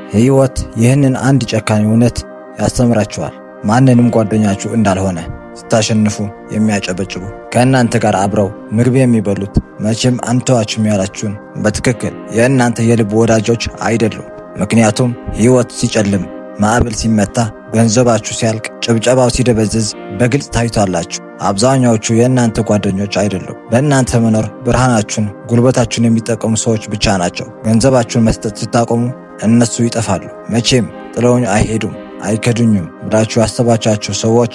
ሕይወት ይህንን አንድ ጨካኝ እውነት ያስተምራችኋል። ማንንም ጓደኛችሁ እንዳልሆነ ስታሸንፉ የሚያጨበጭቡ ከእናንተ ጋር አብረው ምግብ የሚበሉት መቼም አንተዋችሁም ያላችሁን በትክክል የእናንተ የልብ ወዳጆች አይደሉም። ምክንያቱም ሕይወት ሲጨልም፣ ማዕበል ሲመታ፣ ገንዘባችሁ ሲያልቅ፣ ጭብጨባው ሲደበዝዝ በግልጽ ታዩታላችሁ። አብዛኛዎቹ የእናንተ ጓደኞች አይደሉም። በእናንተ መኖር ብርሃናችሁን፣ ጉልበታችሁን የሚጠቀሙ ሰዎች ብቻ ናቸው። ገንዘባችሁን መስጠት ስታቆሙ እነሱ ይጠፋሉ። መቼም ጥለውኝ አይሄዱም፣ አይከዱኝም ብላችሁ ያሰባቻችሁ ሰዎች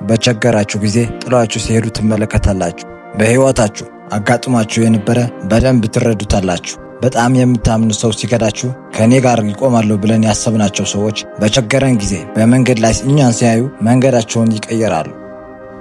በቸገራችሁ ጊዜ ጥሏችሁ ሲሄዱ ትመለከታላችሁ። በሕይወታችሁ አጋጥሟችሁ የነበረ በደንብ ትረዱታላችሁ። በጣም የምታምኑ ሰው ሲከዳችሁ ከእኔ ጋር ይቆማሉ ብለን ያሰብናቸው ሰዎች በቸገረን ጊዜ በመንገድ ላይ እኛን ሲያዩ መንገዳቸውን ይቀየራሉ።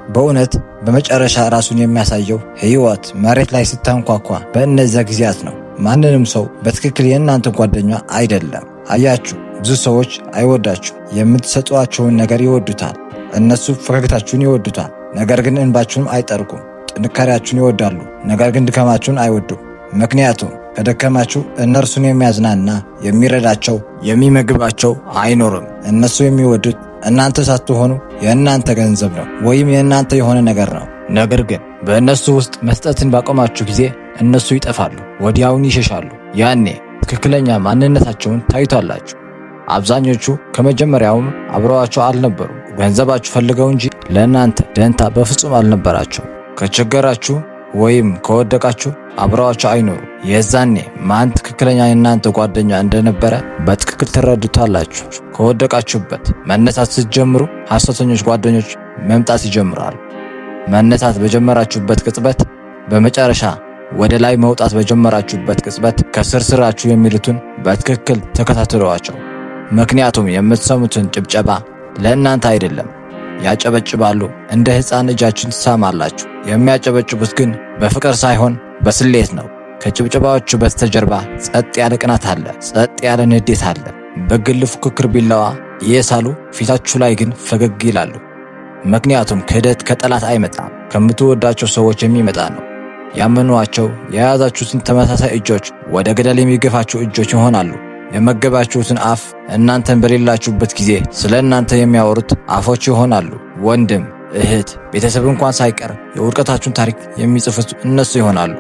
በእውነት በመጨረሻ ራሱን የሚያሳየው ሕይወት መሬት ላይ ስታንኳኳ በእነዚያ ጊዜያት ነው። ማንንም ሰው በትክክል የእናንተ ጓደኛ አይደለም። አያችሁ፣ ብዙ ሰዎች አይወዳችሁ። የምትሰጧቸውን ነገር ይወዱታል። እነሱ ፈገግታችሁን ይወዱታል፣ ነገር ግን እንባችሁን አይጠርቁም። ጥንካሬያችሁን ይወዳሉ፣ ነገር ግን ድካማችሁን አይወዱም። ምክንያቱም ከደከማችሁ እነርሱን የሚያዝናና የሚረዳቸው፣ የሚመግባቸው አይኖርም። እነሱ የሚወዱት እናንተ ሳትሆኑ የእናንተ ገንዘብ ነው ወይም የእናንተ የሆነ ነገር ነው። ነገር ግን በእነሱ ውስጥ መስጠትን ባቆማችሁ ጊዜ እነሱ ይጠፋሉ፣ ወዲያውን ይሸሻሉ። ያኔ ትክክለኛ ማንነታቸውን ታዩታላችሁ። አብዛኞቹ ከመጀመሪያውም አብረዋቸው አልነበሩም። ገንዘባችሁ ፈልገው እንጂ ለእናንተ ደንታ በፍጹም አልነበራቸው። ከቸገራችሁ ወይም ከወደቃችሁ አብረዋቸው አይኖሩ። የዛኔ ማን ትክክለኛ የእናንተ ጓደኛ እንደነበረ በትክክል ትረዱታላችሁ። ከወደቃችሁበት መነሳት ስትጀምሩ ሐሰተኞች ጓደኞች መምጣት ይጀምራሉ። መነሳት በጀመራችሁበት ቅጽበት፣ በመጨረሻ ወደ ላይ መውጣት በጀመራችሁበት ቅጽበት ከስርስራችሁ የሚሉትን በትክክል ተከታተሏቸው። ምክንያቱም የምትሰሙትን ጭብጨባ ለእናንተ አይደለም። ያጨበጭባሉ፣ እንደ ሕፃን እጃችሁን ትሳማላችሁ። የሚያጨበጭቡት ግን በፍቅር ሳይሆን በስሌት ነው። ከጭብጨባዎቹ በስተጀርባ ጸጥ ያለ ቅናት አለ፣ ጸጥ ያለ ንዴት አለ። በግል ፉክክር ቢላዋ እየሳሉ ፊታችሁ ላይ ግን ፈገግ ይላሉ። ምክንያቱም ክህደት ከጠላት አይመጣም፣ ከምትወዳቸው ሰዎች የሚመጣ ነው። ያመኗቸው የያዛችሁትን ተመሳሳይ እጆች ወደ ገደል የሚገፋችሁ እጆች ይሆናሉ። የመገባችሁትን አፍ እናንተን በሌላችሁበት ጊዜ ስለ እናንተ የሚያወሩት አፎች ይሆናሉ። ወንድም፣ እህት፣ ቤተሰብ እንኳን ሳይቀር የውድቀታችሁን ታሪክ የሚጽፉት እነሱ ይሆናሉ።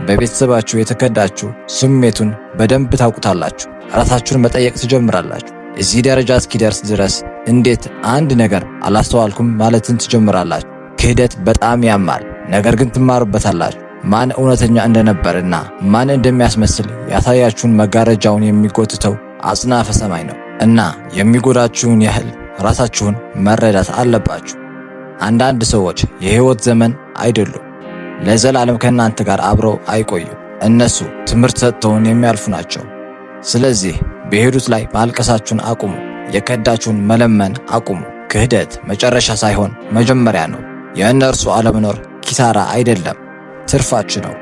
በቤተሰባችሁ የተከዳችሁ ስሜቱን በደንብ ታውቁታላችሁ። ራሳችሁን መጠየቅ ትጀምራላችሁ። እዚህ ደረጃ እስኪደርስ ድረስ እንዴት አንድ ነገር አላስተዋልኩም ማለትን ትጀምራላችሁ። ክህደት በጣም ያማል፣ ነገር ግን ትማሩበታላችሁ። ማን እውነተኛ እንደነበርና ማን እንደሚያስመስል ያሳያችሁን መጋረጃውን የሚጎትተው አጽናፈ ሰማይ ነው እና የሚጎዳችሁን ያህል ራሳችሁን መረዳት አለባችሁ። አንዳንድ ሰዎች የሕይወት ዘመን አይደሉም፣ ለዘላለም ከእናንተ ጋር አብረው አይቆዩ። እነሱ ትምህርት ሰጥተውን የሚያልፉ ናቸው። ስለዚህ በሄዱት ላይ ማልቀሳችሁን አቁሙ። የከዳችሁን መለመን አቁሙ። ክህደት መጨረሻ ሳይሆን መጀመሪያ ነው። የእነርሱ አለመኖር ኪሳራ አይደለም፣ ትርፋችሁ ነው።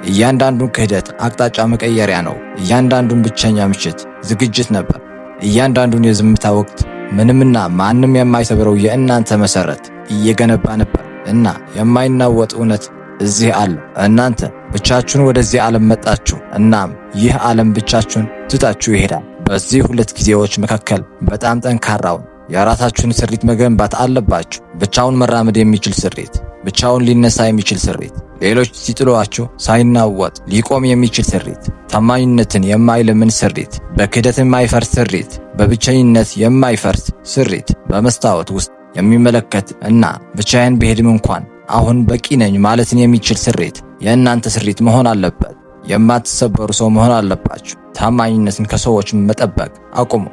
እያንዳንዱን ክህደት አቅጣጫ መቀየሪያ ነው። እያንዳንዱን ብቸኛ ምሽት ዝግጅት ነበር። እያንዳንዱን የዝምታ ወቅት ምንምና ማንም የማይሰብረው የእናንተ መሰረት እየገነባ ነበር እና የማይናወጥ እውነት እዚህ አለ። እናንተ ብቻችሁን ወደዚህ ዓለም መጣችሁ፣ እናም ይህ ዓለም ብቻችሁን ትታችሁ ይሄዳል። በዚህ ሁለት ጊዜዎች መካከል በጣም ጠንካራውን የራሳችሁን ስሪት መገንባት አለባችሁ። ብቻውን መራመድ የሚችል ስሪት፣ ብቻውን ሊነሳ የሚችል ስሪት፣ ሌሎች ሲጥሏችሁ ሳይናወጥ ሊቆም የሚችል ስሪት፣ ታማኝነትን የማይለምን ስሪት፣ በክህደት የማይፈርስ ስሪት፣ በብቸኝነት የማይፈርስ ስሪት፣ በመስታወት ውስጥ የሚመለከት እና ብቻዬን ብሄድም እንኳን አሁን በቂ ነኝ ማለትን የሚችል ስሪት የእናንተ ስሪት መሆን አለበት። የማትሰበሩ ሰው መሆን አለባችሁ። ታማኝነትን ከሰዎች መጠበቅ አቁሙ።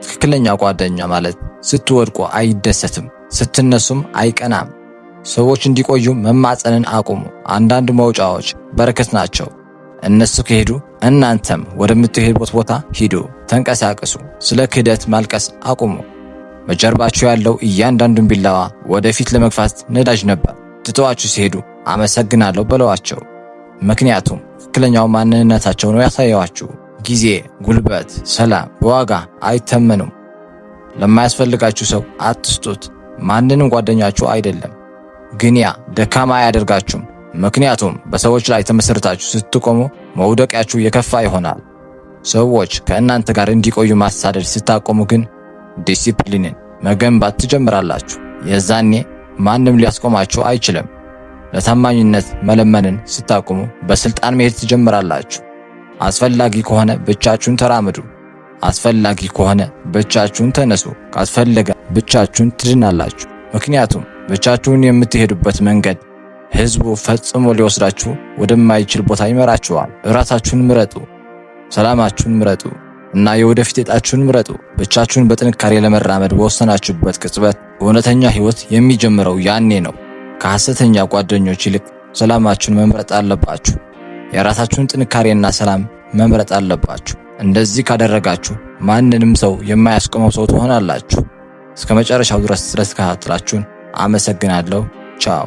ትክክለኛ ጓደኛ ማለት ስትወድቁ አይደሰትም፣ ስትነሱም አይቀናም። ሰዎች እንዲቆዩ መማጸንን አቁሙ። አንዳንድ መውጫዎች በረከት ናቸው። እነሱ ከሄዱ እናንተም ወደምትሄዱበት ቦታ ሂዱ፣ ተንቀሳቀሱ። ስለ ክህደት ማልቀስ አቁሙ። በጀርባችሁ ያለው እያንዳንዱን ቢላዋ ወደፊት ለመግፋት ነዳጅ ነበር። ትተዋችሁ ሲሄዱ አመሰግናለሁ በለዋቸው። ምክንያቱም ትክክለኛው ማንነታቸው ነው ያሳየዋችሁ። ጊዜ፣ ጉልበት፣ ሰላም በዋጋ አይተመኑም። ለማያስፈልጋችሁ ሰው አትስጡት። ማንንም ጓደኛችሁ አይደለም። ግን ያ ደካማ አያደርጋችሁም። ምክንያቱም በሰዎች ላይ ተመሰርታችሁ ስትቆሙ መውደቂያችሁ የከፋ ይሆናል። ሰዎች ከእናንተ ጋር እንዲቆዩ ማሳደድ ስታቆሙ ግን ዲሲፕሊንን መገንባት ትጀምራላችሁ። የዛኔ ማንም ሊያስቆማችሁ አይችልም። ለታማኝነት መለመንን ስታቆሙ በስልጣን መሄድ ትጀምራላችሁ። አስፈላጊ ከሆነ ብቻችሁን ተራመዱ። አስፈላጊ ከሆነ ብቻችሁን ተነሱ። ካስፈለገ ብቻችሁን ትድናላችሁ። ምክንያቱም ብቻችሁን የምትሄዱበት መንገድ ህዝቡ ፈጽሞ ሊወስዳችሁ ወደማይችል ቦታ ይመራችኋል። ራሳችሁን ምረጡ፣ ሰላማችሁን ምረጡ እና የወደፊት ዕጣችሁን ምረጡ። ብቻችሁን በጥንካሬ ለመራመድ በወሰናችሁበት ቅጽበት እውነተኛ ህይወት የሚጀምረው ያኔ ነው። ከሐሰተኛ ጓደኞች ይልቅ ሰላማችሁን መምረጥ አለባችሁ። የራሳችሁን ጥንካሬና ሰላም መምረጥ አለባችሁ። እንደዚህ ካደረጋችሁ ማንንም ሰው የማያስቆመው ሰው ትሆናላችሁ። እስከ መጨረሻው ድረስ ስለተከታተላችሁን አመሰግናለሁ። ቻው።